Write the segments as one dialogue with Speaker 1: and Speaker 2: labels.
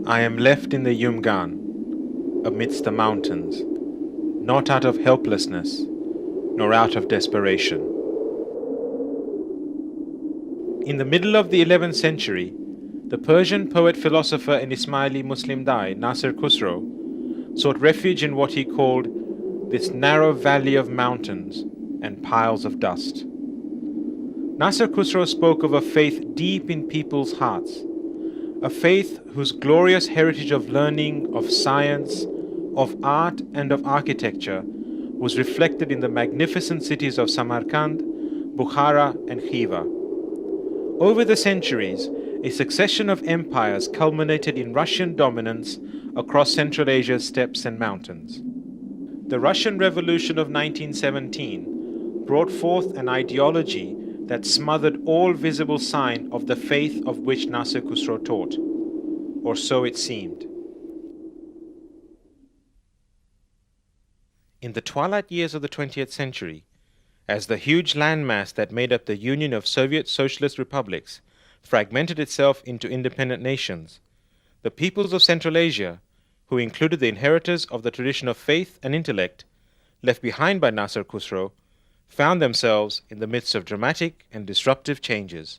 Speaker 1: I am left in the Yumgan, amidst the mountains, not out of helplessness, nor out of desperation. In the middle of the 11th century, the Persian poet, philosopher, and Ismaili Muslim Dai, Nasir Khusro, sought refuge in what he called this narrow valley of mountains and piles of dust. Nasir Khusro spoke of a faith deep in people's hearts, a faith whose glorious heritage of learning, of science, of art, and of architecture was reflected in the magnificent cities of Samarkand, Bukhara, and Khiva. Over the centuries, a succession of empires culminated in Russian dominance across Central Asia's steppes and mountains. The Russian Revolution of 1917 brought forth an ideology that smothered all visible sign of the faith of which Nasir Khusro taught, or so it seemed. In the twilight years of the 20th century, as the huge landmass that made up the Union of Soviet Socialist Republics fragmented itself into independent nations, the peoples of Central Asia, who included the inheritors of the tradition of faith and intellect left behind by Nasir Khusro, found themselves in the midst of dramatic and disruptive changes.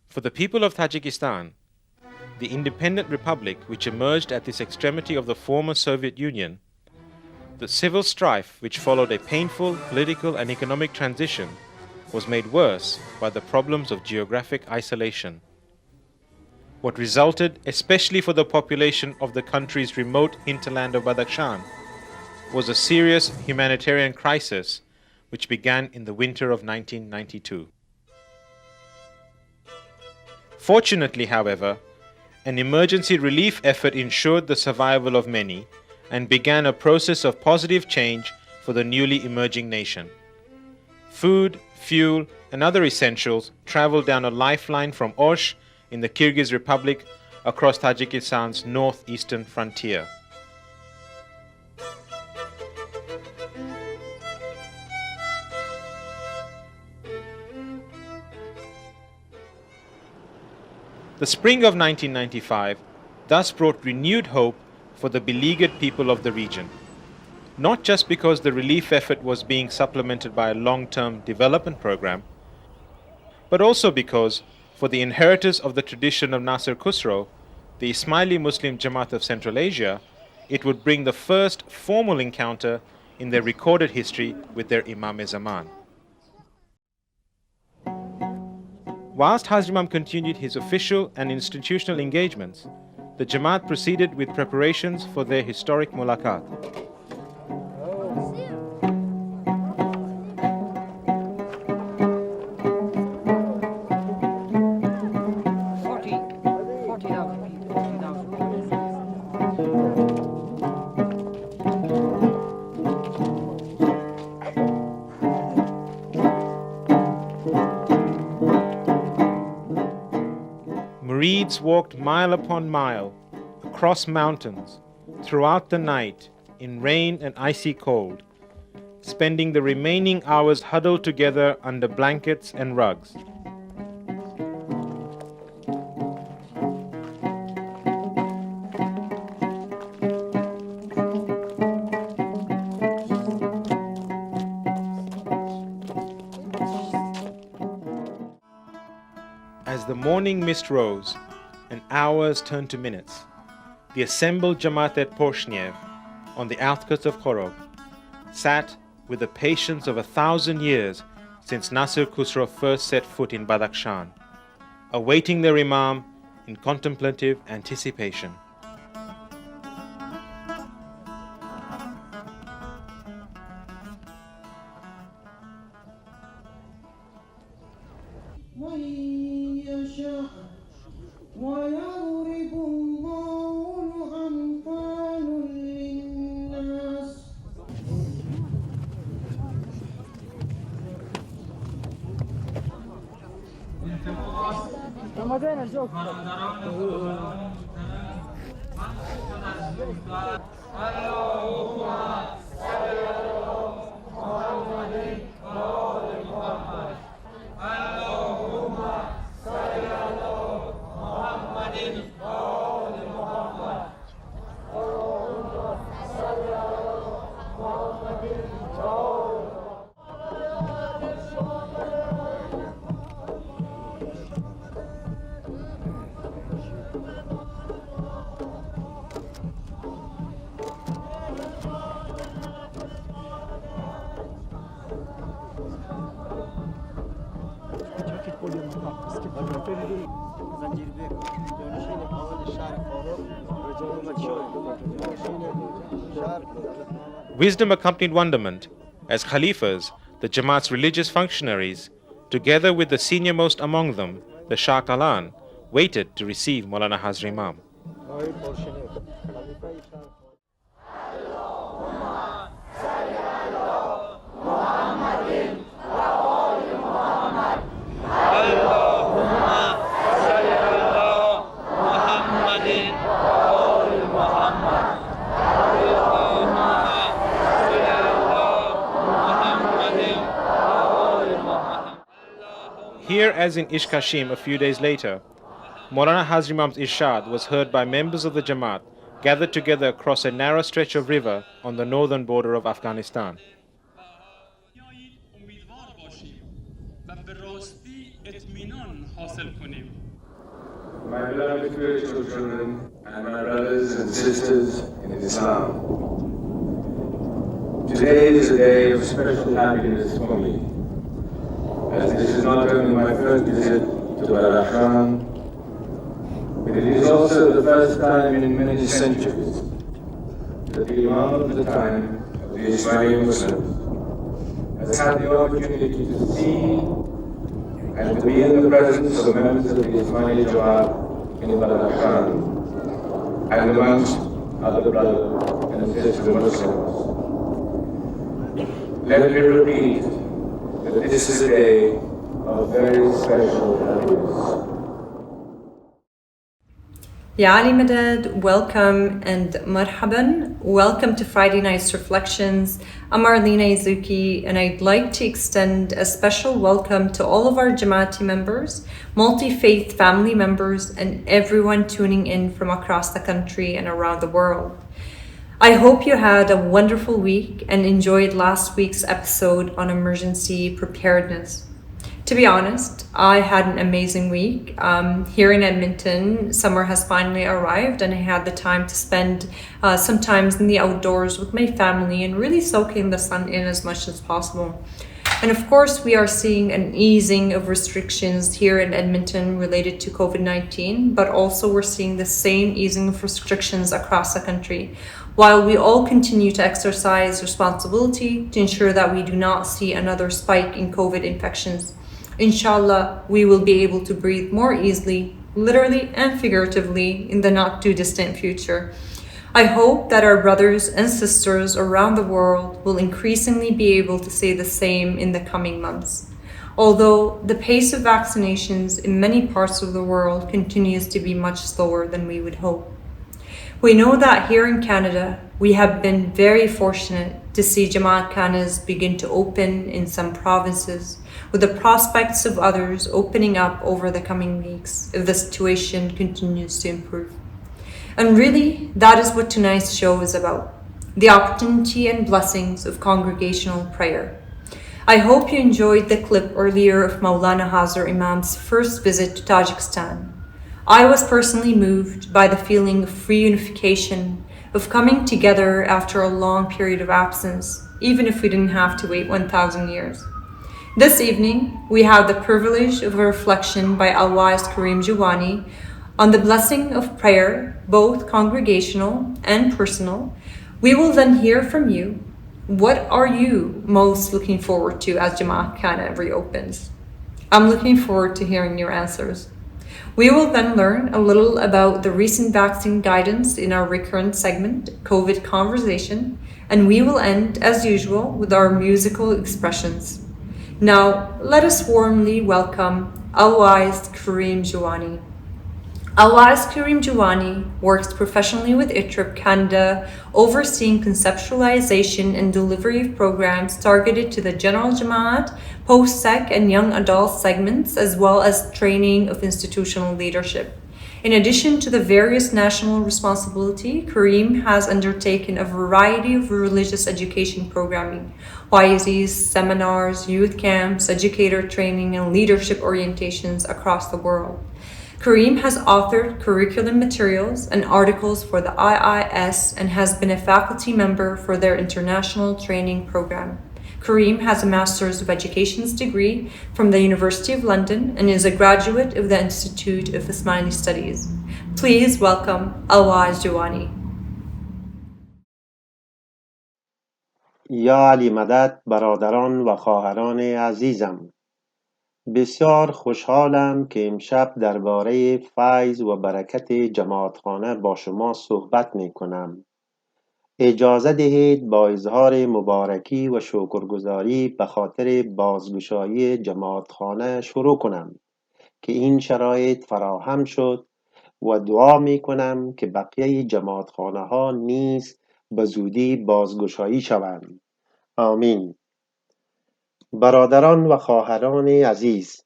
Speaker 1: For the people of Tajikistan, the independent republic which emerged at this extremity of the former Soviet Union, the civil strife which followed a painful political and economic transition was made worse by the problems of geographic isolation. What resulted, especially for the population of the country's remote hinterland of Badakhshan, was a serious humanitarian crisis which began in the winter of 1992. Fortunately, however, an emergency relief effort ensured the survival of many and began a process of positive change for the newly emerging nation. Food, fuel, and other essentials traveled down a lifeline from Osh in the Kyrgyz Republic across Tajikistan's northeastern frontier. The spring of 1995 thus brought renewed hope for the beleaguered people of the region, not just because the relief effort was being supplemented by a long-term development program, but also because, for the inheritors of the tradition of Nasir Khusro, the Ismaili Muslim Jamaat of Central Asia, it would bring the first formal encounter in their recorded history with their Imam-e-Zaman. Whilst Hazrat Imam continued his official and institutional engagements, the Jamaat proceeded with preparations for their historic mulaqat. Murids walked mile upon mile, across mountains, throughout the night, in rain and icy cold, spending the remaining hours huddled together under blankets and rugs. As the morning mist rose and hours turned to minutes, the assembled Jamaat at Porshniev, on the outskirts of Khorog, sat with the patience of 1,000 years since Nasir Khusro first set foot in Badakhshan, awaiting their Imam in contemplative anticipation. Wisdom accompanied wonderment, as Khalifas, the Jamaat's religious functionaries, together with the senior-most among them, the Shah Kalan, waited to receive Maulana Hazrat Imam. Here, as in Ish Kashim a few days later, Maulana Hazrat Imam's Irshad was heard by members of the Jamaat gathered together across a narrow stretch of river on the northern border of Afghanistan.
Speaker 2: My beloved spiritual children and my brothers and sisters in Islam, today is a day of special happiness for me, as this is not only my first visit to Barakhan, but it is also the first time in many centuries that the Imam of the time of the Ismaili Muslims has had the opportunity to see and to be in the presence of members of the Ismaili Jamaat in Barakhan and amongst other brothers and sisters Muslims. Let me repeat that this is a day of very special happiness.
Speaker 3: Ya Ali Madad, welcome and marhaban. Welcome to Friday Night's Reflections. I'm Marline Aizouki, and I'd like to extend a special welcome to all of our Jamati members, multi-faith family members, and everyone tuning in from across the country and around the world. I hope you had a wonderful week and enjoyed last week's episode on emergency preparedness. To be honest, I had an amazing week. Here in Edmonton, summer has finally arrived, and I had the time to spend some times in the outdoors with my family and really soaking the sun in as much as possible. And of course, we are seeing an easing of restrictions here in Edmonton related to COVID-19, but also we're seeing the same easing of restrictions across the country, while we all continue to exercise responsibility to ensure that we do not see another spike in COVID infections. Inshallah, we will be able to breathe more easily, literally and figuratively, in the not too distant future. I hope that our brothers and sisters around the world will increasingly be able to say the same in the coming months. Although the pace of vaccinations in many parts of the world continues to be much slower than we would hope. We know that here in Canada, we have been very fortunate to see Jamatkhanas begin to open in some provinces, with the prospects of others opening up over the coming weeks if the situation continues to improve. And really, that is what tonight's show is about, the opportunity and blessings of congregational prayer. I hope you enjoyed the clip earlier of Maulana Hazrat Imam's first visit to Tajikistan. I was personally moved by the feeling of reunification, of coming together after a long period of absence, even if we didn't have to wait 1,000 years. This evening, we have the privilege of a reflection by Alwaez Karim Jiwani on the blessing of prayer, both congregational and personal. We will then hear from you. What are you most looking forward to as Jamatkana reopens? I'm looking forward to hearing your answers. We will then learn a little about the recent vaccine guidance in our recurrent segment, COVID Conversation, and we will end, as usual, with our musical expressions. Now, let us warmly welcome Alwaez Karim Jiwani. Alwaez Karim Jiwani works professionally with ITRIP Canada, overseeing conceptualization and delivery of programs targeted to the General Jamaat, post-sec and young adult segments, as well as training of institutional leadership. In addition to the various national responsibility, Karim has undertaken a variety of religious education programming, YZs, seminars, youth camps, educator training, and leadership orientations across the world. Karim has authored curriculum materials and articles for the IIS and has been a faculty member for their international training program. Karim has a Master's of Education degree from the University of London and is a graduate of the Institute of Ismaili Studies. Please welcome Alwaez Jiwani.
Speaker 4: یا علی مدد برادران و خواهران عزیزم، بسیار خوشحالم که امشب درباره فیض و برکت جماعتخانه با شما صحبت می کنم. اجازه دهید با اظهار مبارکی و شکرگزاری به خاطر بازگشایی جماعتخانه شروع کنم که این شرایط فراهم شد و دعا می کنم که بقیه جماعتخانه ها نیز به زودی بازگشایی شوند. آمین. برادران و خواهران عزیز،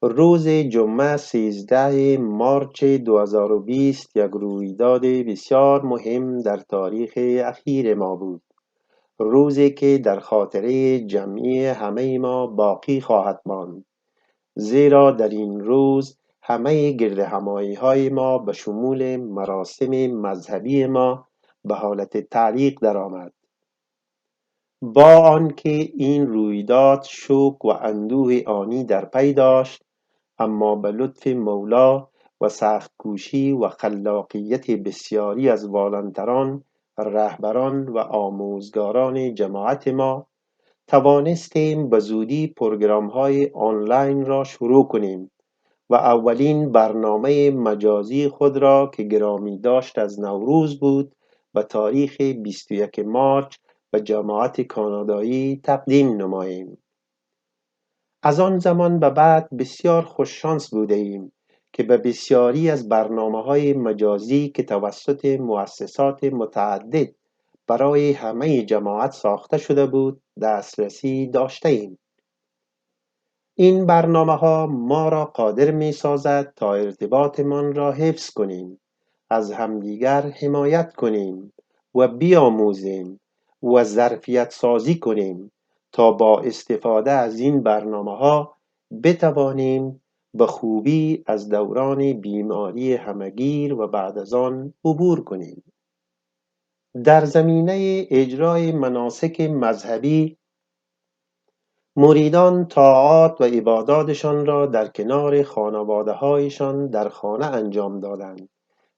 Speaker 4: روز جمعه 13 مارچ 2020 یک رویداد بسیار مهم در تاریخ اخیر ما بود. روزی که در خاطره جمعی همه ما باقی خواهد ماند، زیرا در این روز همه گردهمایی های ما به شمول مراسم مذهبی ما به حالت تعلیق درآمد. با آنکه این رویداد شوک و اندوه آنی در پی داشت، اما به لطف مولا و سخت کوشی و خلاقیت بسیاری از والنتران، رهبران و آموزگاران جماعت ما توانستیم به زودی پروگرام‌های آنلاین را شروع کنیم و اولین برنامه مجازی خود را که گرامی داشت از نوروز بود به تاریخ 21 مارچ به جماعت کانادایی تقدیم نماییم. از آن زمان به بعد بسیار خوششانس بوده ایم که به بسیاری از برنامه‌های مجازی که توسط مؤسسات متعدد برای همه جماعت ساخته شده بود دسترسی داشته ایم. این برنامه‌ها ما را قادر می‌سازد تا ارتباطمان را حفظ کنیم، از همدیگر حمایت کنیم و بیاموزیم و ظرفیت سازی کنیم تا با استفاده از این برنامه‌ها بتوانیم به خوبی از دوران بیماری همگیر و بعد از آن عبور کنیم. در زمینه اجرای مناسک مذهبی، مریدان طاعات و عباداتشان را در کنار خانواده‌هایشان در خانه انجام دادند،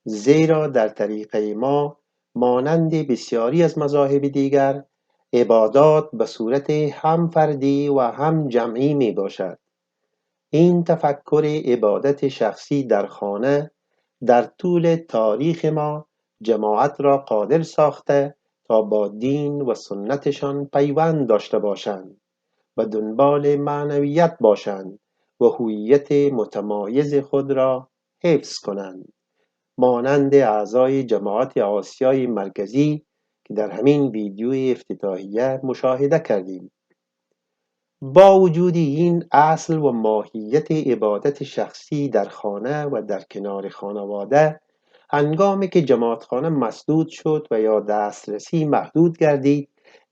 Speaker 4: زیرا در طریقه ما مانند بسیاری از مذاهب دیگر عبادات به صورت هم فردی و هم جمعی می باشد. این تفکر عبادت شخصی در خانه در طول تاریخ ما جماعت را قادر ساخته تا با دین و سنتشان پیوند داشته باشند و دنبال معنویت باشند و هویت متمایز خود را حفظ کنند، مانند اعضای جماعت آسیای مرکزی که در همین ویدیوی افتتاحیه مشاهده کردیم. با وجود این اصل و ماهیت عبادت شخصی در خانه و در کنار خانواده، هنگامی که جماعتخانه مسدود شد و یا دسترسی محدود گردید،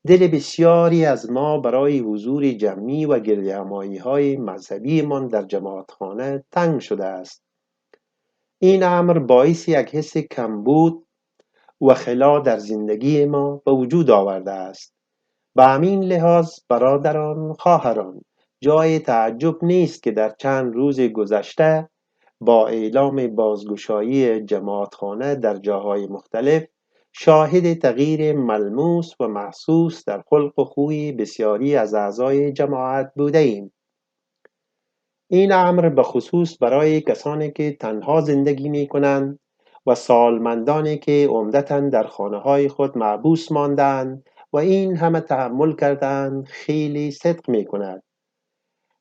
Speaker 4: دل بسیاری از ما برای حضور جمعی و گردهمایی‌های مذهبیمان در جماعتخانه تنگ شده است. این امر باعث یک حس کمبود و خلا در زندگی ما به وجود آورده است. به همین لحاظ برادران، خواهران، جای تعجب نیست که در چند روز گذشته با اعلام بازگشایی جماعتخانه در جاهای مختلف شاهد تغییر ملموس و محسوس در خلق و خوی بسیاری از اعضای جماعت بوده ایم. این امر به خصوص برای کسانی که تنها زندگی می کنند و سالمندانی که عمدتاً در خانه‌های خود محبوس ماندند و این همه تحمل کردند خیلی صدق می کند.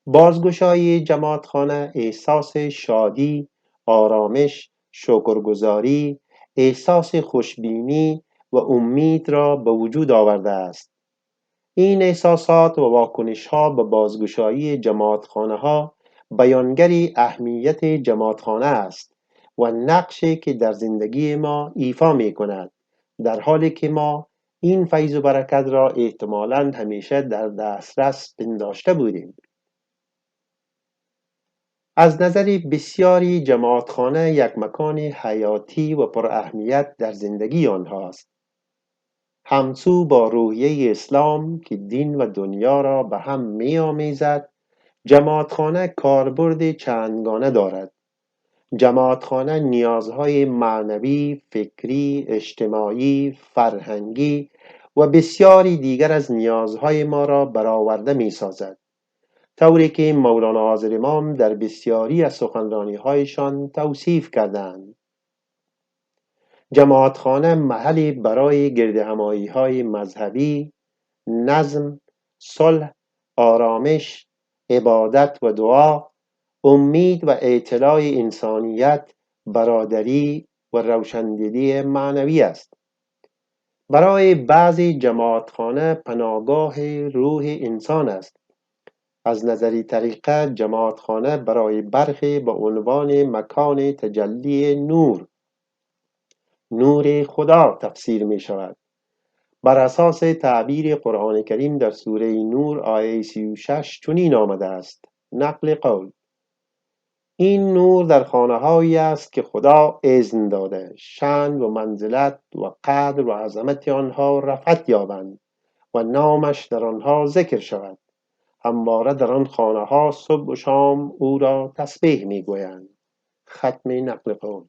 Speaker 4: بازگشایی جماعتخانه احساس شادی، آرامش، شکرگزاری، احساس خوشبینی و امید را به وجود آورده است. این احساسات و واکنش‌ها به بازگشایی جماعتخانه‌ها بیانگر اهمیت جماعتخانه است و نقشی که در زندگی ما ایفا می کند، در حالی که ما این فیض و برکت را احتمالاً همیشه در دسترس پنداشته بودیم. از نظر بسیاری جماعتخانه یک مکان حیاتی و پر اهمیت در زندگی آنهاست، همسو با روحیه اسلام که دین و دنیا را به هم می آمیزد. جماعتخانه کاربرد چندگانه دارد. جماعتخانه نیازهای معنوی، فکری، اجتماعی، فرهنگی و بسیاری دیگر از نیازهای ما را برآورده می سازد، طوری که مولانا حاضر امام در بسیاری از سخنرانی‌هایشان توصیف کردند. جماعتخانه محلی برای گردهمایی‌های مذهبی، نظم، صلح، آرامش، عبادت و دعا، امید و اطلاع انسانیت، برادری و روشندلی معنوی است. برای بعضی جماعتخانه پناهگاه روح انسان است. از نظر طریقت جماعتخانه برای برخی به عنوان مکان تجلی نور خدا تفسیر می شود. بر اساس تعبیر قرآن کریم در سوره نور آیه 36 چنین آمده است، نقل قول: این نور در خانه‌هایی است که خدا اذن داده شأن و منزلت و قدر و عظمت آنها رفعت یابند و نامش در آنها ذکر شود. همواره در آن خانه‌ها صبح و شام او را تسبیح می‌گویند. ختم نقل قول.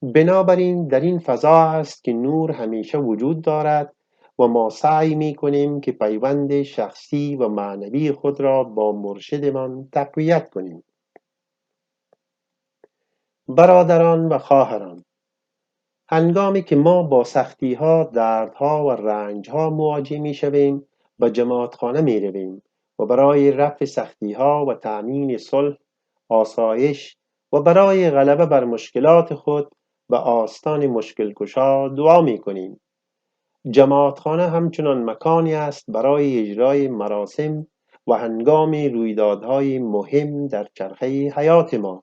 Speaker 4: بنابراین در این فضا است که نور همیشه وجود دارد و ما سعی می‌کنیم که پیوند شخصی و معنوی خود را با مرشدمان تقویت کنیم. برادران و خواهران، هنگامی که ما با سختی‌ها، دردها و رنج‌ها مواجه می‌شویم، به جماعتخانه می‌رویم و برای رفع سختی‌ها و تأمین صلح، آسایش و برای غلبه بر مشکلات خود به آستان مشکل کشا دعا می‌کنیم. جماعتخانه همچنان مکانی است برای اجرای مراسم و هنگام رویدادهای مهم در چرخه حیات ما،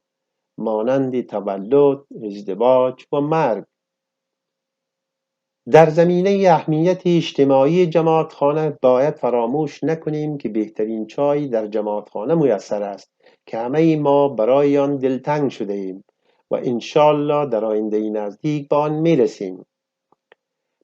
Speaker 4: مانند تولد، ازدواج و مرگ. در زمینه اهمیت اجتماعی جماعتخانه باید فراموش نکنیم که بهترین چای در جماعتخانه میسر است که همه ما برای آن دلتنگ شده ایم و انشالله در آینده نزدیک به آن میرسیم.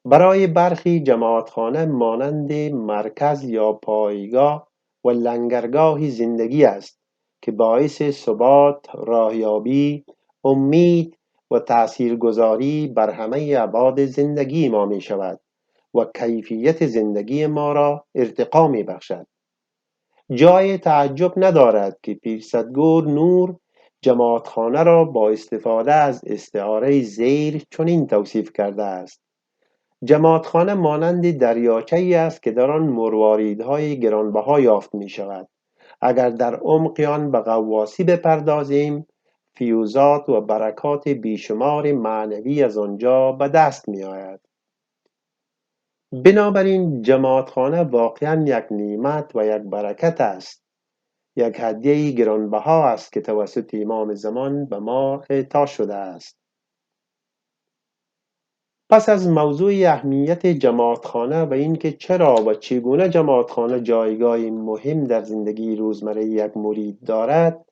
Speaker 4: برای برخی جماعتخانه مانند مرکز یا پایگاه و لنگرگاهی زندگی است که باعث ثبات، راهیابی، امید و تأثیرگذاری بر همه ابعاد زندگی ما می شود و کیفیت زندگی ما را ارتقا می بخشد. جای تعجب ندارد که پیرصدگور نور جماعتخانه را با استفاده از استعاره زیر چنین توصیف کرده است: جماعتخانه مانند دریاچه‌ای است که در آن مرواریدهای گرانبها یافت می شود. اگر در عمق آن به غواصی بپردازیم، فیوزات و برکات بیشمار معنوی از آنجا به دست می آید. بنابراین جماعتخانه واقعاً یک نعمت و یک برکت است، یک هدیه گرانبها است که توسط امام زمان به ما اعطا شده است. پس از موضوع اهمیت جماعتخانه و اینکه چرا و چگونه جماعتخانه جایگاهی مهم در زندگی روزمره یک مرید دارد،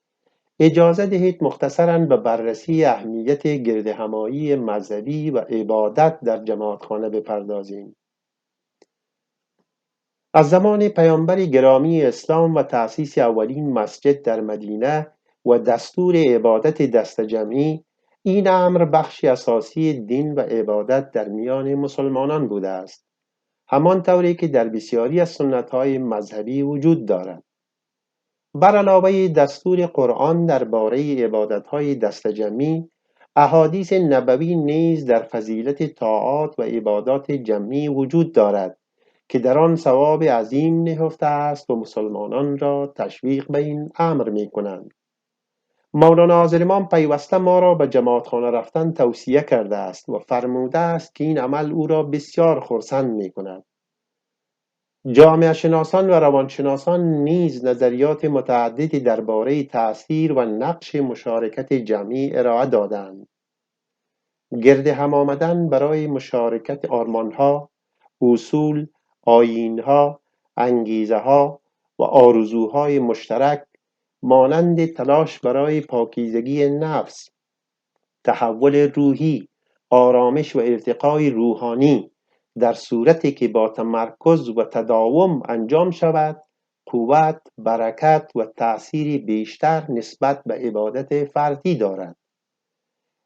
Speaker 4: اجازه دهید مختصراً به بررسی اهمیت گردهمایی مذهبی و عبادت در جماعتخانه بپردازیم. از زمان پیامبر گرامی اسلام و تأسیس اولین مسجد در مدینه و دستور عبادت دست جمعی، این امر بخشی اساسی دین و عبادت در میان مسلمانان بوده است، همان طوری که در بسیاری از سنت‌های مذهبی وجود دارد. بر علاوه دستور قرآن درباره عبادت‌های دست جمعی، احادیث نبوی نیز در فضیلت طاعات و عبادات جمعی وجود دارد که در آن ثواب عظیم نهفته است و مسلمانان را تشویق به این امر می‌کنند. مولانا حاضر امام پیوسته ما را به جماعتخانه رفتن توصیه کرده است و فرموده است که این عمل او را بسیار خرسند می‌کند. جامعه شناسان و روانشناسان نیز نظریات متعددی درباره تأثیر و نقش مشارکت جمعی ارائه دادند. گرد هم آمدن برای مشارکت آرمانها، اصول، آیینها، انگیزهها و آرزوهای مشترک مانند تلاش برای پاکیزگی نفس، تحول روحی، آرامش و ارتقای روحانی در صورتی که با تمرکز و تداوم انجام شود، قوت، برکت و تأثیری بیشتر نسبت به عبادت فردی دارد.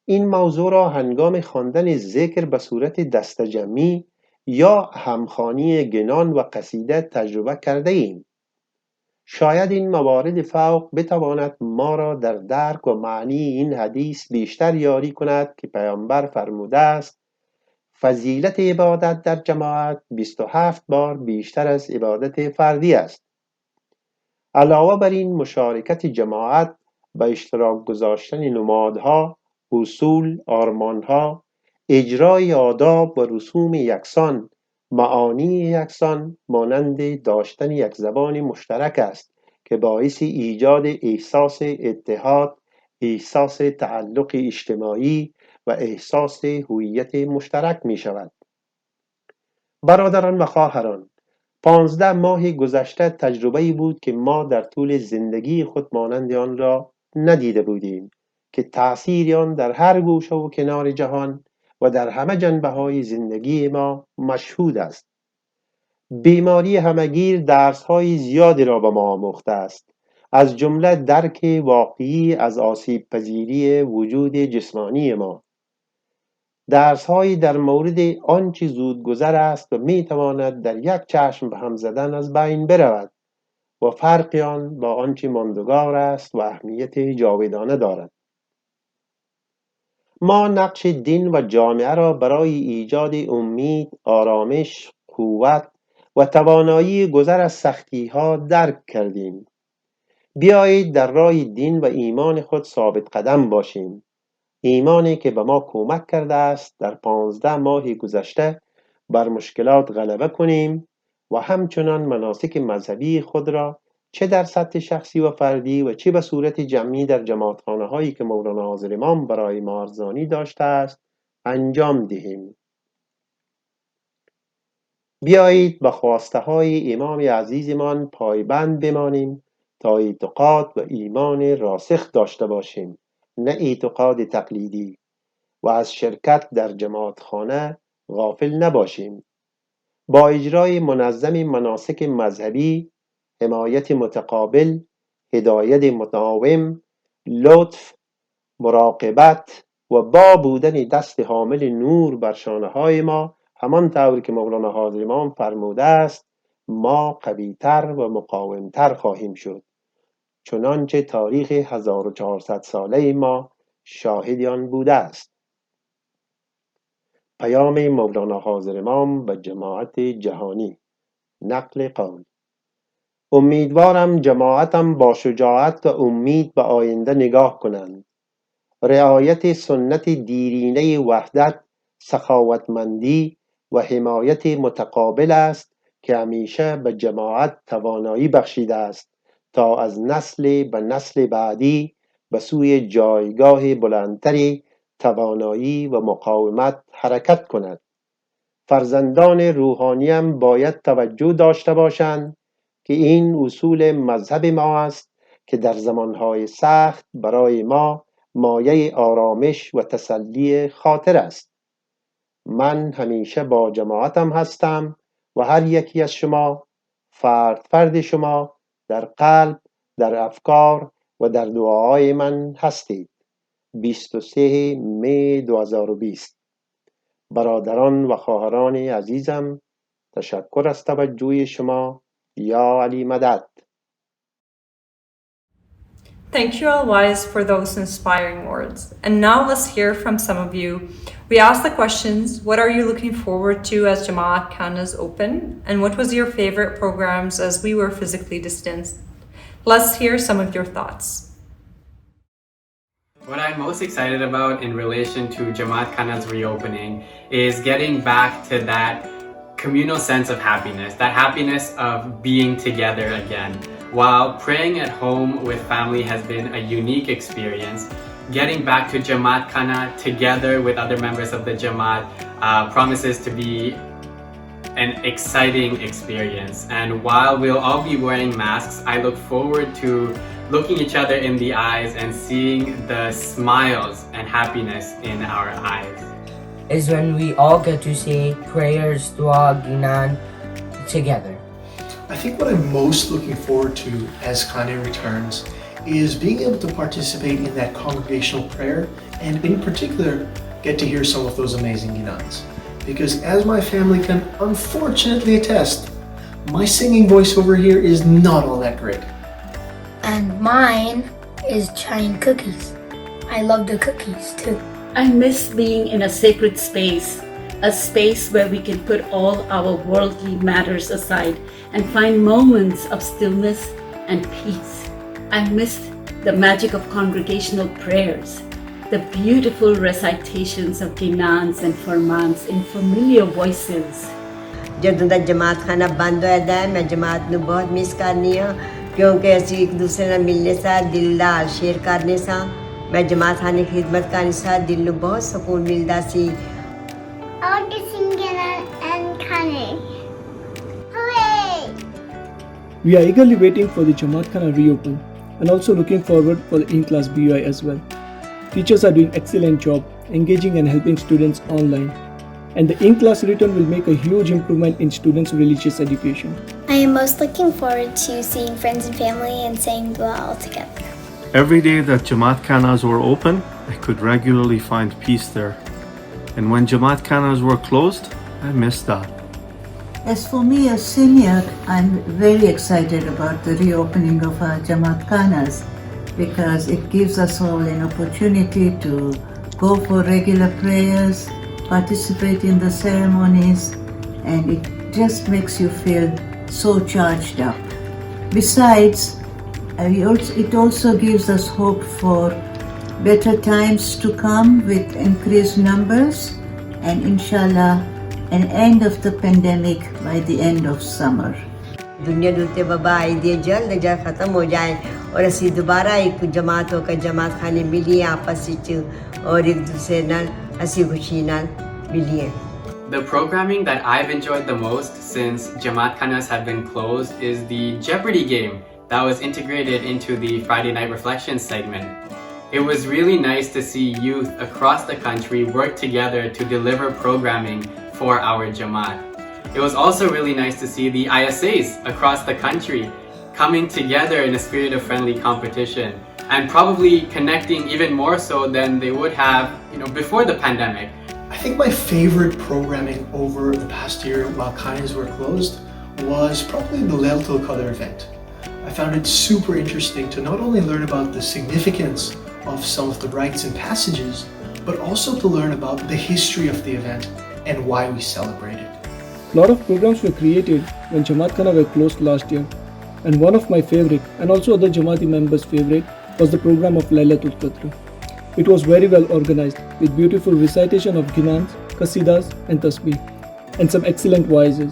Speaker 4: این موضوع را هنگام خواندن ذکر به صورت دستجمعی یا همخوانی گنان و قصیده تجربه کرده ایم. شاید این موارد فوق بتواند ما را در درک و معنی این حدیث بیشتر یاری کند که پیامبر فرموده است فضیلت عبادت در جماعت 27 بار بیشتر از عبادت فردی است. علاوه بر این مشارکت جماعت به اشتراک گذاشتن نمادها، اصول، آرمانها، اجرای آداب و رسوم یکسان، معانی یکسان مانند داشتن یک زبان مشترک است که باعث ایجاد احساس اتحاد، احساس تعلق اجتماعی و احساس هویت مشترک می شود. برادران و خواهران، 15 ماه گذشته تجربه‌ای بود که ما در طول زندگی خود مانند آن را ندیده بودیم که تأثیر آن در هر گوشه و کنار جهان و در همه جنبه‌های زندگی ما مشهود است. بیماری همگیر درس‌های زیادی را به ما آموخته است، از جمله درک واقعی از آسیب پذیری وجود جسمانی ما. درس‌هایی در مورد آنچه زودگذر است و می‌تواند در یک چشم به هم زدن از بین برود و فرق آن با آنچه ماندگار است و اهمیت جاودانه دارد. ما نقش دین و جامعه را برای ایجاد امید، آرامش، قوت و توانایی گذر از سختی‌ها درک کردیم. بیایید در راه دین و ایمان خود ثابت قدم باشیم. ایمانی که به ما کمک کرده است در 15 ماه گذشته بر مشکلات غلبه کنیم و همچنان مناسک مذهبی خود را چه در سطح شخصی و فردی و چه به صورت جمعی در جماعتخانه هایی که مولانا حاضر امام برای ما ارزانی داشته است انجام دهیم. بیایید به خواسته های امام عزیزمان پایبند بمانیم تا اعتقاد و ایمان راسخ داشته باشیم، نه اعتقاد تقلیدی، و از شرکت در جماعتخانه غافل نباشیم. با اجرای منظم مناسک مذهبی، حمایت متقابل، هدایت مداوم، لطف، مراقبت و با بودن دست حامل نور بر شانه های ما، همان طور که مولانا حاضر امام فرموده است، ما قوی‌تر و مقاومتر خواهیم شد، چنانچه تاریخ 1400 ساله ما شاهد آن بوده است. پیام مولانا حاضر امام به جماعت جهانی، نقل قول: امیدوارم جماعتم با شجاعت و امید به آینده نگاه کنند. رعایت سنت دیرینه وحدت، سخاوتمندی و حمایت متقابل است که همیشه به جماعت توانایی بخشیده است تا از نسل به نسل بعدی به سوی جایگاه بلندتری توانایی و مقاومت حرکت کند. فرزندان روحانیم باید توجه داشته باشند که این اصول مذهب ما است که در زمانهای سخت برای ما مایه آرامش و تسلی خاطر است. من همیشه با جماعتم هستم و هر یکی از شما، فرد شما، در قلب، در افکار و در دعاهای من هستید. 23 می 2020. برادران و خواهران عزیزم، تشکر از توجه شما. یا علی مدد.
Speaker 3: Thank you, Alwaez, for those inspiring words. And now let's hear from some of you. We asked the questions: what are you looking forward to as Jamatkhanas open? And what was your favorite programs as we were physically distanced? Let's hear some of your thoughts.
Speaker 5: What I'm most excited about in relation to Jamatkana's reopening is getting back to that communal sense of happiness, that happiness of being together again. While praying at home with family has been a unique experience, getting back to Jamatkhana together with other members of the Jamaat promises to be an exciting experience. And while we'll all be wearing masks, I look forward to looking each other in the eyes and seeing the smiles and happiness in our eyes.
Speaker 6: Is when we all get to say prayers, dua, ginan together.
Speaker 7: I think what I'm most looking forward to as Khane returns is being able to participate in that congregational prayer, and in particular get to hear some of those amazing ginans. Because as my family can unfortunately attest, my singing voice over here is not all that great.
Speaker 8: And mine is Chine cookies. I love the cookies too.
Speaker 9: I miss being in a sacred space, a space where we can put all our worldly matters aside and find moments of stillness and peace. I miss the magic of congregational prayers, the beautiful recitations of ginans and farmans in familiar voices.
Speaker 10: ਜਦੋਂ ਦਾ ਜਮਾਤਖਾਨਾ ਬੰਦ ਹੋਇਆ ਦਾ ਮੈਂ ਜਮਾਤ ਨੂੰ ਬਹੁਤ miss ਕਰਨੀ ਆ ਕਿਉਂਕਿ ਅਸੀਂ ਇੱਕ ਦੂਸਰੇ ਨਾਲ ਮਿਲਨੇ ਸਾਂ ਦਿਲ ਦਾ ਹਾਲ ਸ਼ੇਅਰ ਕਰਨੇ ਸਾਂ ਮੈਂ ਜਮਾਤਖਾਨੇ ਦੀ ਖਿਦਮਤ ਕਰਨੀ ਸਾਂ ਦਿਲ ਨੂੰ ਬਹੁਤ ਸਕੂਨ ਮਿਲਦਾ ਸੀ
Speaker 8: I want to sing and Khane. Hooray!
Speaker 11: We are eagerly waiting for the Jamatkana reopen and also looking forward for the in-class BUI as well. Teachers are doing excellent job engaging and helping students online, and the in-class return will make a huge improvement in students' religious education.
Speaker 8: I am most looking forward to seeing friends and family and saying dua all together.
Speaker 12: Every day that Jamatkhanas were open, I could regularly find peace there. And when Jamatkhanas were closed, I missed that.
Speaker 13: As for me as senior, I'm very excited about the reopening of our Jamatkhanas because it gives us all an opportunity to go for regular prayers, participate in the ceremonies, and it just makes you feel so charged up. Besides, it also gives us hope for better times to come with increased numbers and inshallah an end of the pandemic by the end of summer.
Speaker 10: दुनिया डूबते बाबा आई दिए जल्द जल्द ख़त्म हो जाए और असी दोबारा एक जमात होकर जमात खाने मिलिए आपस में और एक दूसरे नाल हंसी खुशी नाल मिलिए.
Speaker 5: The programming that I've enjoyed the most since Jamatkhanas have been closed is the Jeopardy game that was integrated into the Friday Night Reflections segment. It was really nice to see youth across the country work together to deliver programming for our Jamaat. It was also really nice to see the ISAs across the country coming together in a spirit of friendly competition and probably connecting even more so than they would have, before the pandemic.
Speaker 7: I think my favorite programming over the past year while Khanes were closed was probably the Laylatul Qadr event. I found it super interesting to not only learn about the significance of some of the rites and passages, but also to learn about the history of the event and why we celebrate it.
Speaker 11: A lot of programs were created when Jamatkana were closed last year, and one of my favorite and also other Jamati members' favorite was the program of Laylatul Qadr. It was very well organized with beautiful recitation of ginans, qasidas and tasbih and some excellent voices.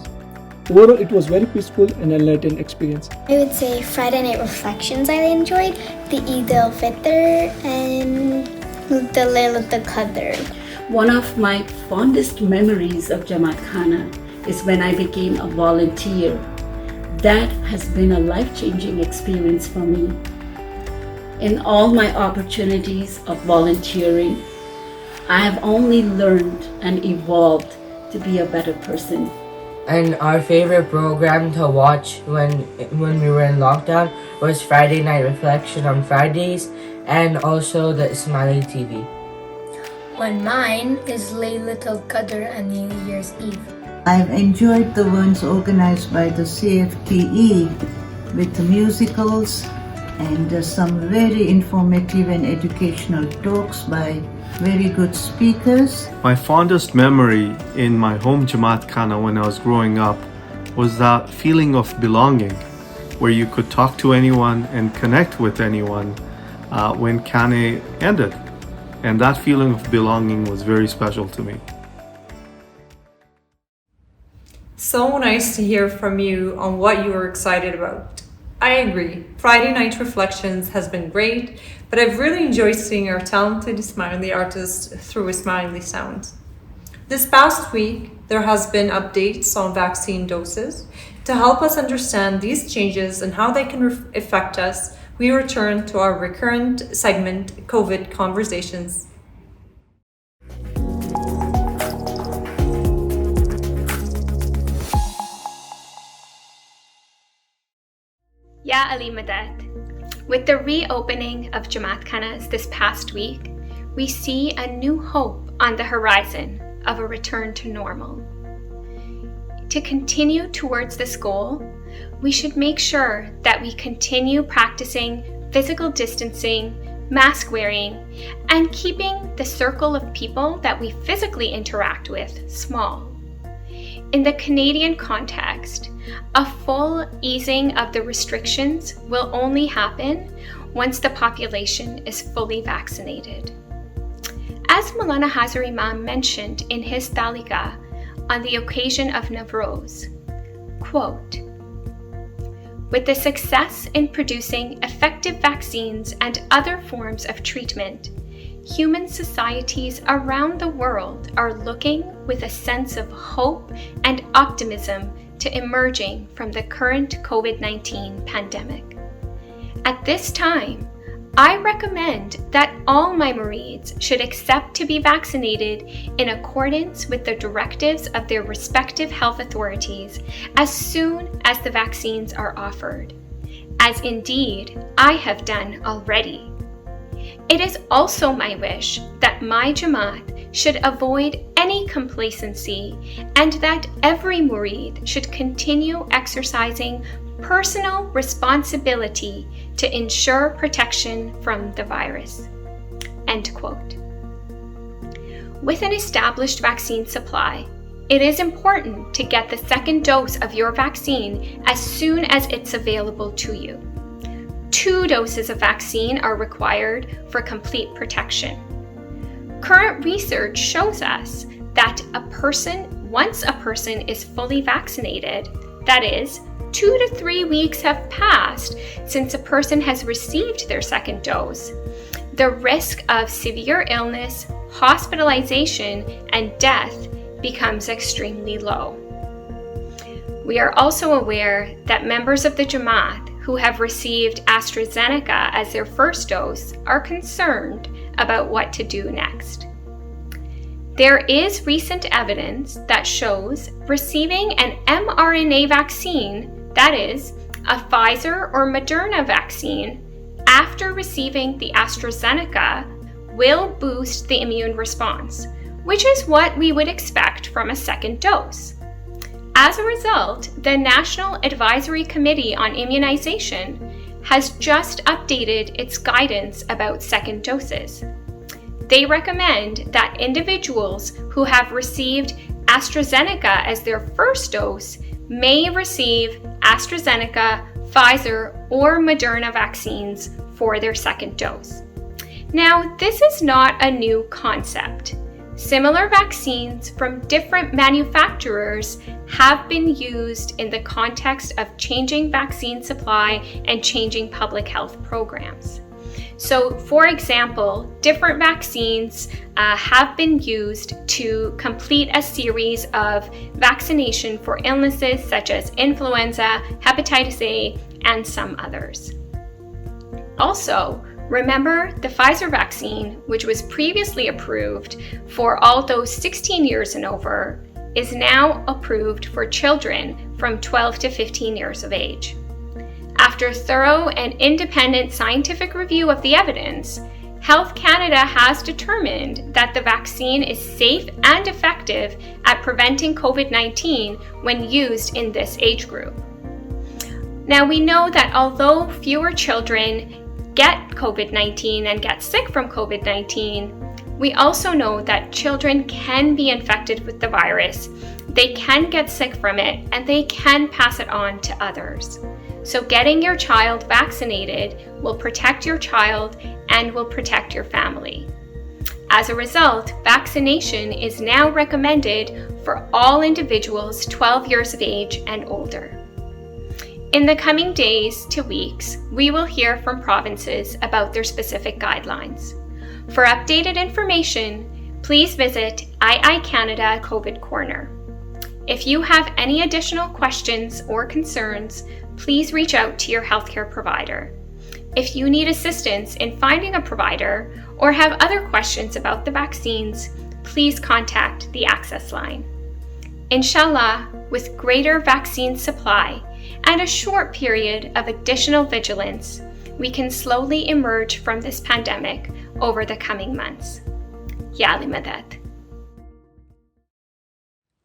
Speaker 11: Overall, it was very peaceful and enlightening experience.
Speaker 8: I would say Friday Night Reflections I enjoyed, the Eid al-Fitr and the Laylatul Qadr.
Speaker 9: One of my fondest memories of Jamatkhana is when I became a volunteer. That has been a life-changing experience for me. In all my opportunities of volunteering, I have only learned and evolved to be a better person.
Speaker 6: And our favorite program to watch when we were in lockdown was Friday Night Reflection on Fridays and also the Ismaili TV.
Speaker 8: One mine is Laylatul Qadr and New Year's Eve.
Speaker 13: I've enjoyed the ones organized by the CFTE with the musicals and some very informative and educational talks by very good speakers.
Speaker 12: My fondest memory in my home Jamatkana when I was growing up was that feeling of belonging, where you could talk to anyone and connect with anyone when Kane ended. And that feeling of belonging was very special to me.
Speaker 3: So nice to hear from you on what you were excited about. I agree. Friday Night Reflections has been great, but I've really enjoyed seeing our talented Ismaili artists through Ismaili sound. This past week, there has been updates on vaccine doses. To help us understand these changes and how they can affect us, we return to our recurrent segment, COVID Conversations.
Speaker 14: Ya Ali Madad. With the reopening of Jamatkhanas this past week, we see a new hope on the horizon of a return to normal. To continue towards this goal, we should make sure that we continue practicing physical distancing, mask wearing, and keeping the circle of people that we physically interact with small. In the Canadian context, a full easing of the restrictions will only happen once the population is fully vaccinated. As Maulana Hazar Imam mentioned in his Talika on the occasion of Navroz, quote, "With the success in producing effective vaccines and other forms of treatment, human societies around the world are looking with a sense of hope and optimism to emerging from the current COVID-19 pandemic. At this time, I recommend that all my murids should accept to be vaccinated in accordance with the directives of their respective health authorities as soon as the vaccines are offered, as indeed I have done already. It is also my wish that my Jamaat should avoid any complacency and that every murid should continue exercising personal responsibility to ensure protection from the virus." End quote. With an established vaccine supply, it is important to get the second dose of your vaccine as soon as it's available to you. 2 doses of vaccine are required for complete protection. Current research shows us that once a person is fully vaccinated, that is, 2 to 3 weeks have passed since a person has received their second dose, the risk of severe illness, hospitalization, and death becomes extremely low. We are also aware that members of the Jamaat who have received AstraZeneca as their first dose are concerned about what to do next. There is recent evidence that shows receiving an mRNA vaccine, that is, a Pfizer or Moderna vaccine, after receiving the AstraZeneca will boost the immune response, which is what we would expect from a second dose. As a result, the National Advisory Committee on Immunization has just updated its guidance about second doses. They recommend that individuals who have received AstraZeneca as their first dose may receive AstraZeneca, Pfizer, or Moderna vaccines for their second dose. Now, this is not a new concept. Similar vaccines from different manufacturers have been used in the context of changing vaccine supply and changing public health programs. So, for example, different vaccines have been used to complete a series of vaccination for illnesses such as influenza, hepatitis A, and some others. Also, remember the Pfizer vaccine, which was previously approved for all those 16 years and over, is now approved for children from 12 to 15 years of age. After thorough and independent scientific review of the evidence, Health Canada has determined that the vaccine is safe and effective at preventing COVID-19 when used in this age group. Now, we know that although fewer children get COVID-19 and get sick from COVID-19, we also know that children can be infected with the virus, they can get sick from it, and they can pass it on to others. So getting your child vaccinated will protect your child and will protect your family. As a result, vaccination is now recommended for all individuals 12 years of age and older. In the coming days to weeks, we will hear from provinces about their specific guidelines. For updated information, please visit II Canada COVID Corner. If you have any additional questions or concerns, please reach out to your healthcare provider. If you need assistance in finding a provider or have other questions about the vaccines, please contact the Access Line. Inshallah, with greater vaccine supply and a short period of additional vigilance, we can slowly emerge from this pandemic over the coming months. Ya Ali Madad.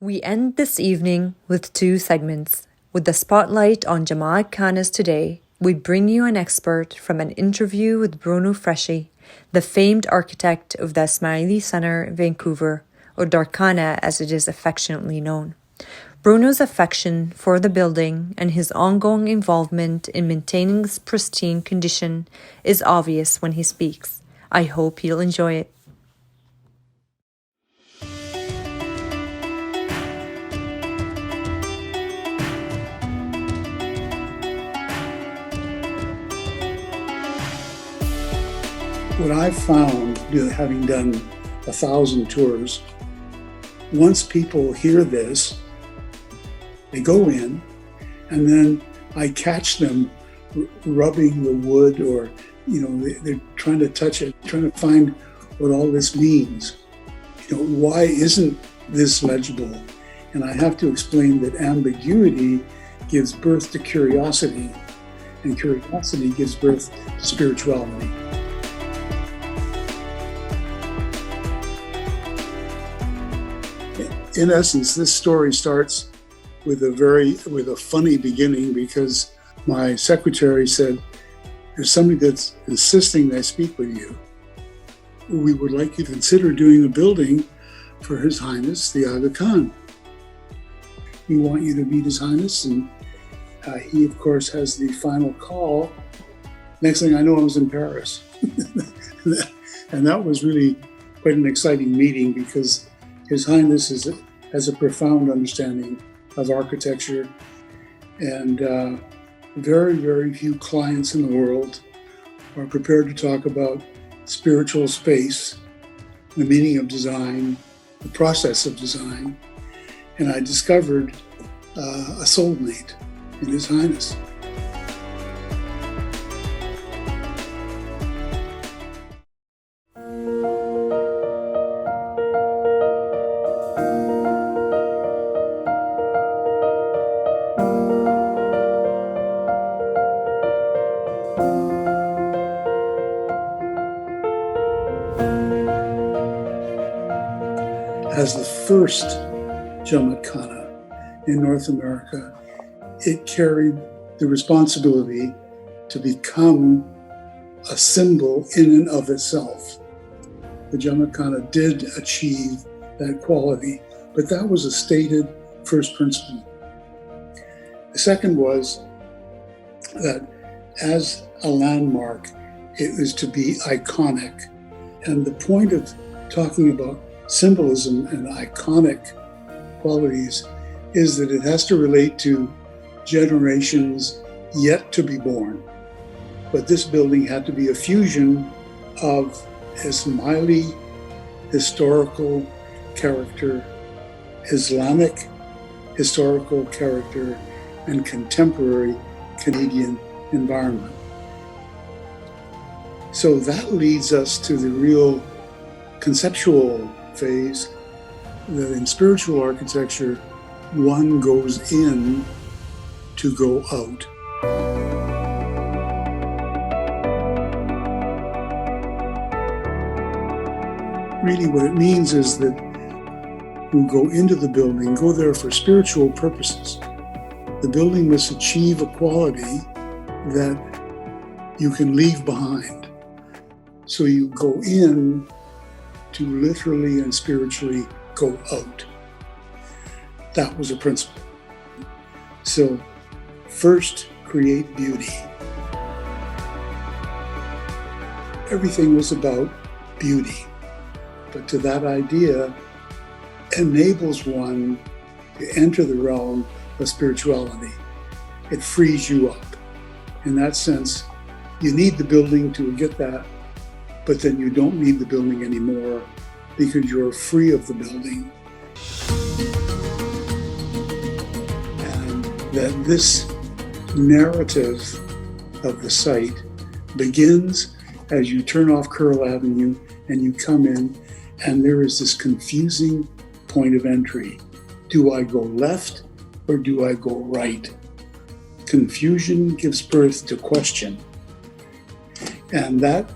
Speaker 3: We end this evening with two segments. With the spotlight on Jamatkhanas today, we bring you an expert from an interview with Bruno Freschi, the famed architect of the Ismaili Center, Vancouver, or Darkhana as it is affectionately known. Bruno's affection for the building and his ongoing involvement in maintaining its pristine condition is obvious when he speaks. I hope you'll enjoy it.
Speaker 15: What I've found, having done 1,000 tours, once people hear this, they go in, and then I catch them rubbing the wood, or they're trying to touch it, trying to find what all this means. Why isn't this legible? And I have to explain that ambiguity gives birth to curiosity, and curiosity gives birth to spirituality. In essence, this story starts with a funny beginning, because my secretary said, "There's somebody that's insisting that I speak with you. We would like you to consider doing a building for His Highness the Aga Khan. We want you to meet His Highness," and he, of course, has the final call. Next thing I know, I was in Paris. And that was really quite an exciting meeting, because His Highness has a profound understanding of architecture, and very, very few clients in the world are prepared to talk about spiritual space, the meaning of design, the process of design. And I discovered a soulmate in His Highness. As the first Jamatkana in North America, it carried the responsibility to become a symbol in and of itself. The Jamatkana did achieve that quality, but that was a stated first principle. The second was that as a landmark, it was to be iconic. And the point of talking about symbolism and iconic qualities is that it has to relate to generations yet to be born. But this building had to be a fusion of Ismaili historical character, Islamic historical character, and contemporary Canadian environment. So that leads us to the real conceptual phase, that in spiritual architecture, one goes in to go out. Really what it means is that who go into the building go there for spiritual purposes. The building must achieve a quality that you can leave behind. So you go in to literally and spiritually go out. That was a principle. So first, create beauty. Everything was about beauty. but to that idea enables one to enter the realm of spirituality. It frees you up. In that sense, you need the building to get that, but then you don't need the building anymore because you're free of the building. And that this narrative of the site begins as you turn off Curl Avenue and you come in, and there is this confusing point of entry. Do I go left or do I go right? Confusion gives birth to question. And that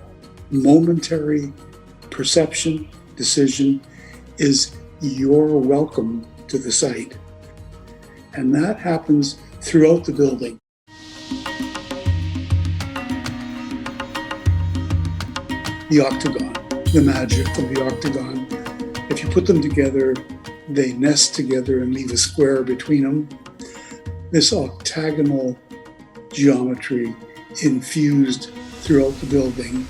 Speaker 15: momentary perception, decision, is your welcome to the site. And that happens throughout the building. The octagon, the magic of the octagon. If you put them together, they nest together and leave a square between them. This octagonal geometry infused throughout the building.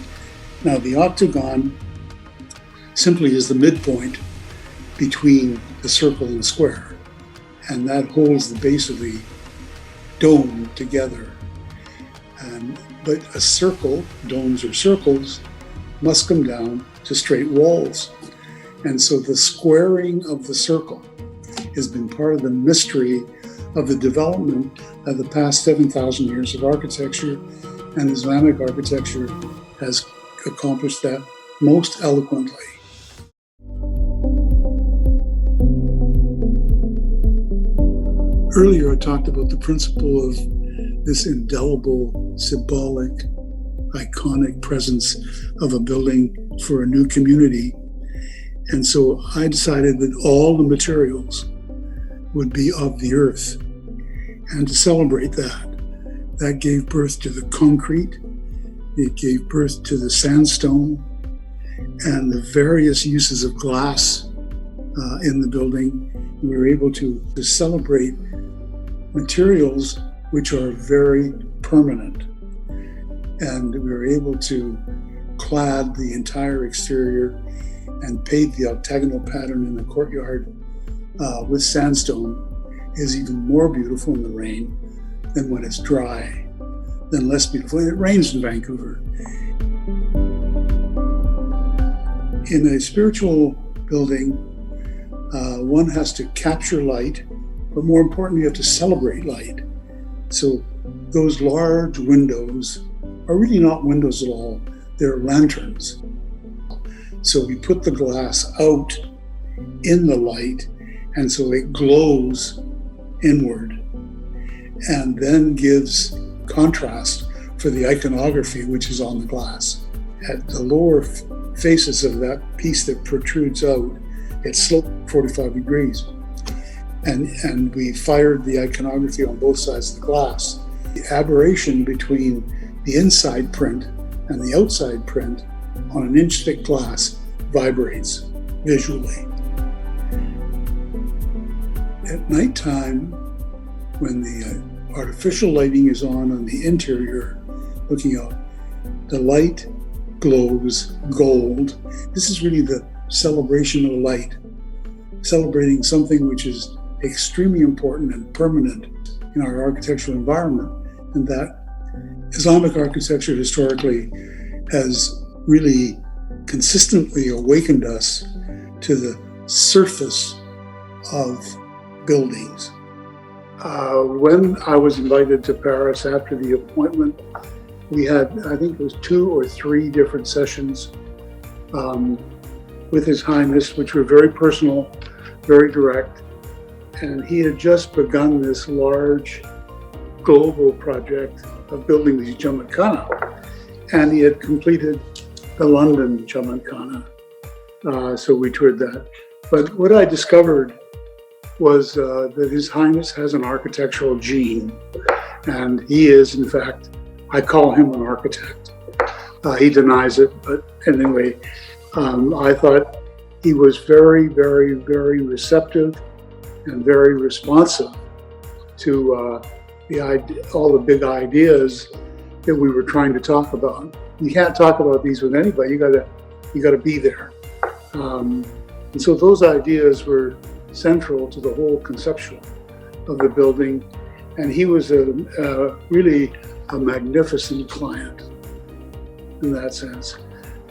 Speaker 15: Now, the octagon simply is the midpoint between the circle and the square, and that holds the base of the dome together. But a circle, domes or circles, must come down to straight walls. And so the squaring of the circle has been part of the mystery of the development of the past 7,000 years of architecture, and Islamic architecture has accomplished that most eloquently. Earlier I talked about the principle of this indelible, symbolic, iconic presence of a building for a new community. And so I decided that all the materials would be of the earth. And to celebrate that gave birth to the concrete, it gave birth to the sandstone, and the various uses of glass in the building. We were able to celebrate materials which are very permanent. And we were able to clad the entire exterior and paint the octagonal pattern in the courtyard with sandstone is even more beautiful in the rain than when it's dry, than less beautiful. It rains in Vancouver. In a spiritual building, one has to capture light, but more importantly, you have to celebrate light. So those large windows are really not windows at all, they're lanterns. So we put the glass out in the light, and so it glows inward and then gives contrast for the iconography which is on the glass. At the lower faces of that piece that protrudes out, it's sloped 45 degrees. And we fired the iconography on both sides of the glass. The aberration between the inside print and the outside print on an inch-thick glass vibrates visually. At nighttime, when the artificial lighting is on the interior, looking out, the light glows gold. This is really the celebration of light, celebrating something which is extremely important and permanent in our architectural environment, and that Islamic architecture historically has really consistently awakened us to the surface of buildings. When I was invited to Paris after the appointment, we had, I think it was 2 or 3 different sessions with His Highness, which were very personal, very direct. And he had just begun this large global project of building the Jamatkana. And he had completed the London Jamatkana. So we toured that. But what I discovered was that His Highness has an architectural gene. And he is, in fact, I call him an architect. He denies it, but anyway, I thought he was very, very, very receptive and very responsive to all the big ideas that we were trying to talk about. You can't talk about these with anybody. You gotta be there. And so those ideas were central to the whole conception of the building. And he was really a magnificent client in that sense.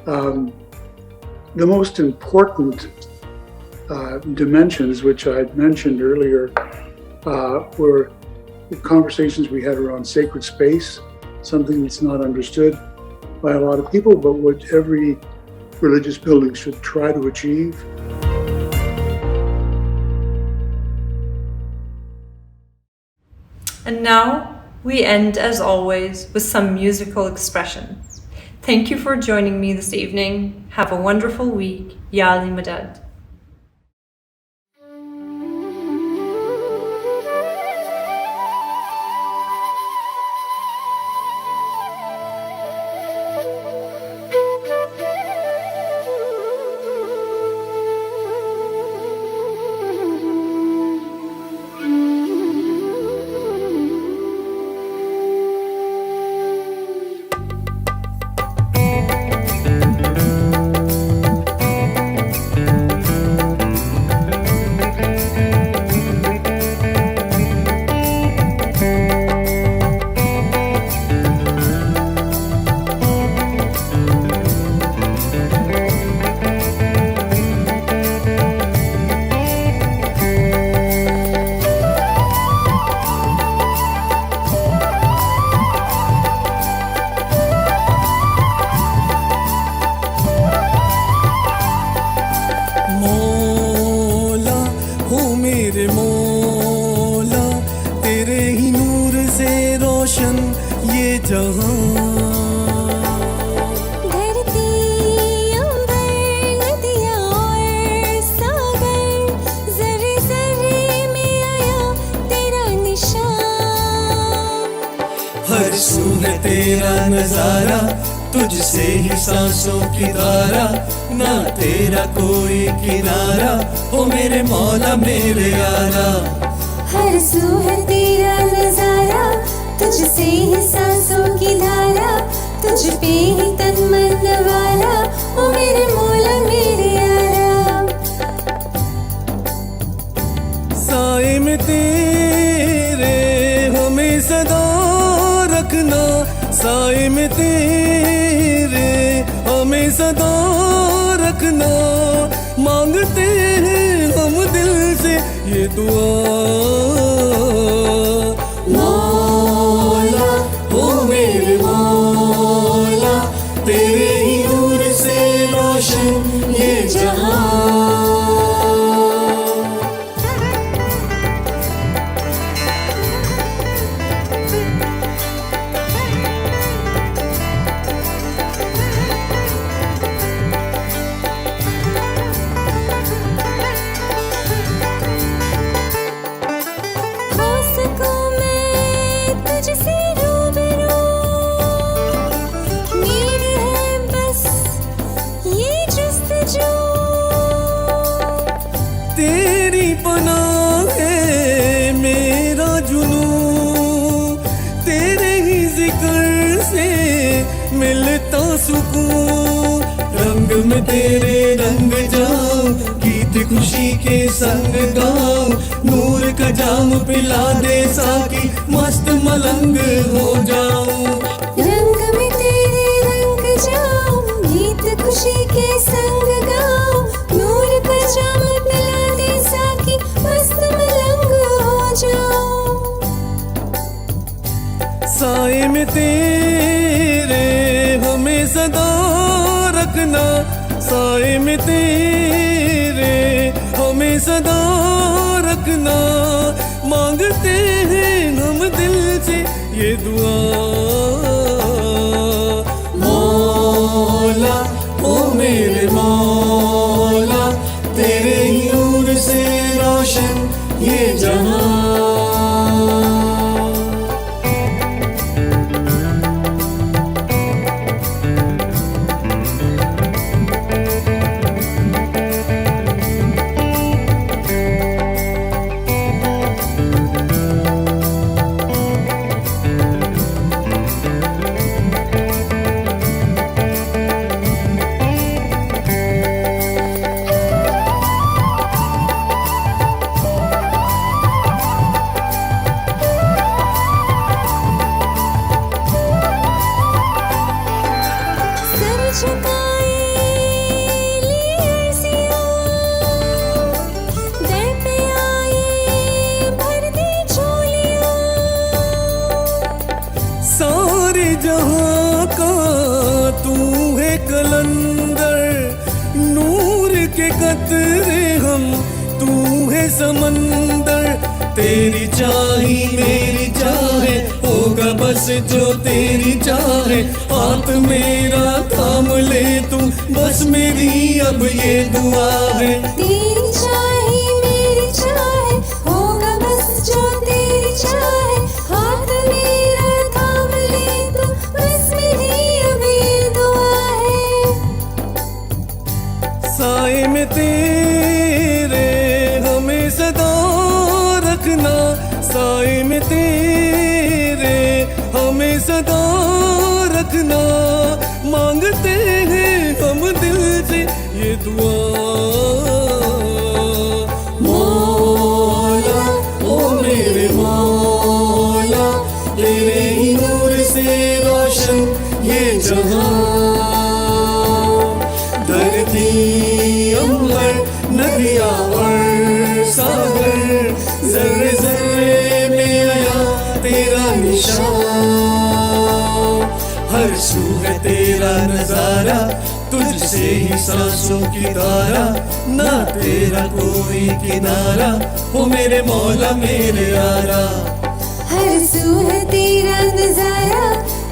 Speaker 15: The most important dimensions, which I mentioned earlier, were the conversations we had around sacred space, something that's not understood by a lot of people, but what every religious building should try to achieve.
Speaker 3: And now we end, as always, with some musical expression. Thank you for joining me this evening. Have a wonderful week. Ya Ali Madad.
Speaker 16: तेरा नजारा तुझसे ही सांसों की धारा ना तेरा कोई किनारा ओ मेरे मौला मेरे यारा
Speaker 17: हर सू है तेरा नजारा तुझसे ही सांसों की धारा तुझ पे ही तन मन वाला ओ मेरे मौला मेरे यारा
Speaker 16: साए में तेरे हमें सदा रखना साए में तेरे हमें सदा रखना मांगते हैं हम दिल से ये दुआ मौला ओ मेरे मौला तेरे ही नूर से रोशन ये जहां रंग में तेरे रंग जाऊं गीत खुशी के संग गाऊं नूर का जाम पिला दे साकी मस्त मलंग हो जाऊं
Speaker 17: रंग में तेरे रंग जाऊं गीत खुशी के संग गाऊं नूर का जाम पिला दे साकी मस्त मलंग हो जाऊं
Speaker 16: साए में तेरे हमें सदा रखना साए में तेरे हमें सदा रखना मांगते हैं हम दिल से ये दुआ मौला ओ मेरे मौला तेरे ही नूर से रोशन ये जहां कलंदर, नूर के कतरे हम, तू है समंदर। तेरी चाही मेरी चाहे, होगा बस जो तेरी चाहे। हाथ मेरा थाम ले तू, बस मेरी अब ये दुआ है।
Speaker 17: तेरी चाहे मेरी चाहे, होगा बस जो तेरी चाहे। हाथ मेरा थाम ले तू, बस मेरी अब ये दुआ है।
Speaker 16: साए में तेरे हमें सदा रखना, साए में तेरे हमें सदा रखना। मांगते हैं हम दिल से ये दुआ। मौला ओ मेरे मौला, तेरे ही नूर से रोशन ये जहां। धरती अंबर नदियां और सागर, जर्रे जर्रे में आया तेरा निशान। हर सू है तेरा नजारा, तुझसे ही सांसों की धारा। ना तेरा कोई किनारा, हो मेरे मौला मेरे यारा।
Speaker 17: हर सू है तेरा नजारा,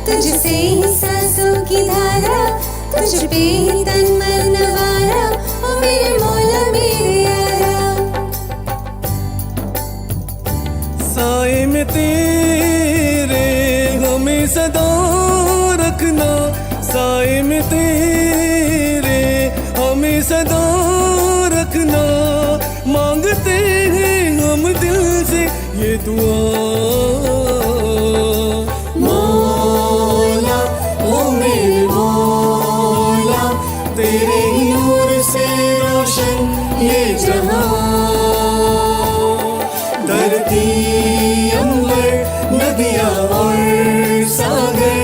Speaker 17: तुझसे ही सांसों की धारा। तुझ पे ही तन मन नवारा, ओ मेरे मौला मेरे यारा।
Speaker 16: साए में तेरे हमें सदा रखना, साए में तेरे हमें सदा रखना। मांगते हैं हम दिल से ये दुआ। मौला ओ मेरे मौला, तेरे ही नूर से रोशन ये जहां। धरती अंबर नदियां और सागर,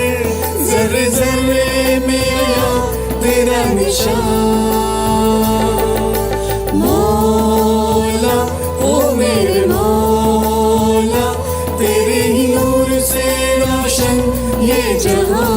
Speaker 16: जर्रे जर्रे में आया तेरा निशान। मौला ओ मेरे मौला, तेरे ही नूर से रोशन ये जहां।